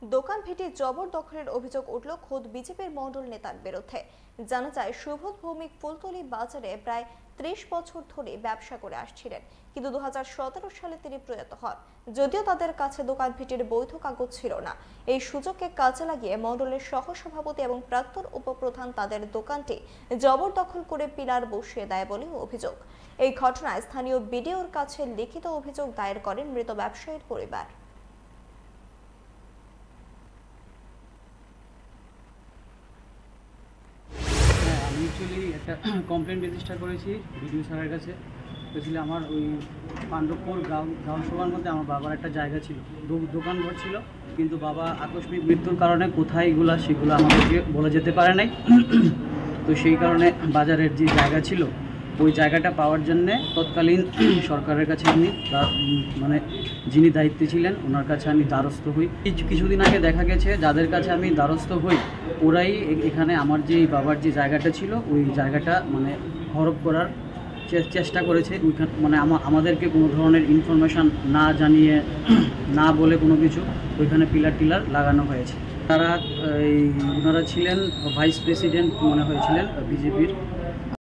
দোকান ভেটি জবরদখলের অভিযোগ উঠল খোদ বিজেপির মণ্ডল নেতার বিরুদ্ধে। জানা যায়, সুবোধ ভৌমিক ফুলতলি বাজারে প্রায় ৩০ বছর ধরে ব্যবসা করে আসছিলেন, কিন্তু ২০১৭ সালে তিনি প্রয়াত হন। যদিও তাদের কাছে দোকান ভিটির বৈধ কাগজ ছিল না, এই সুযোগকে কাজে লাগিয়ে মণ্ডলের সহসভাপতি এবং প্রাক্তন উপপ্রধান তাদের দোকানটি জবরদখল করে পিলার বসিয়ে দেয় বলে অভিযোগ। এই ঘটনায় স্থানীয় বিডিওর কাছে লিখিত অভিযোগ দায়ের করেন মৃত ব্যবসায়ীর পরিবার। আমি অ্যাকচুয়ালি একটা কমপ্লেন রেজিস্টার করেছি বিডিও স্যারের কাছে। বলছিল আমার ওই পাণ্ডবপুর গ্রাউন্ড সভার মধ্যে আমার বাবার একটা জায়গা ছিল, দোকানঘর ছিল, কিন্তু বাবা আকস্মিক মৃত্যুর কারণে কোথায় সেগুলো আমাদেরকে বলে যেতে পারে নাই। তো সেই কারণে বাজারের যে জায়গা ছিল ওই জায়গাটা পাওয়ার জন্যে তৎকালীন সরকারের কাছে আমি মানে যিনি দায়িত্বে ছিলেন ওনার কাছে আমি দ্বারস্থ হই। কিছুদিন আগে দেখা গেছে যাদের কাছে আমি দ্বারস্থ হই ওরাই এখানে আমার যে বাবার যে জায়গাটা ছিল ওই জায়গাটা মানে হরপ করার চেষ্টা করেছে। ওইখানে মানে আমাদেরকে কোনো ধরনের ইনফরমেশান না জানিয়ে না বলে কোনো কিছু ওইখানে পিলার লাগানো হয়েছে। ওনারা ছিলেন ভাইস প্রেসিডেন্ট মনে হয়েছিলেন বিজেপির,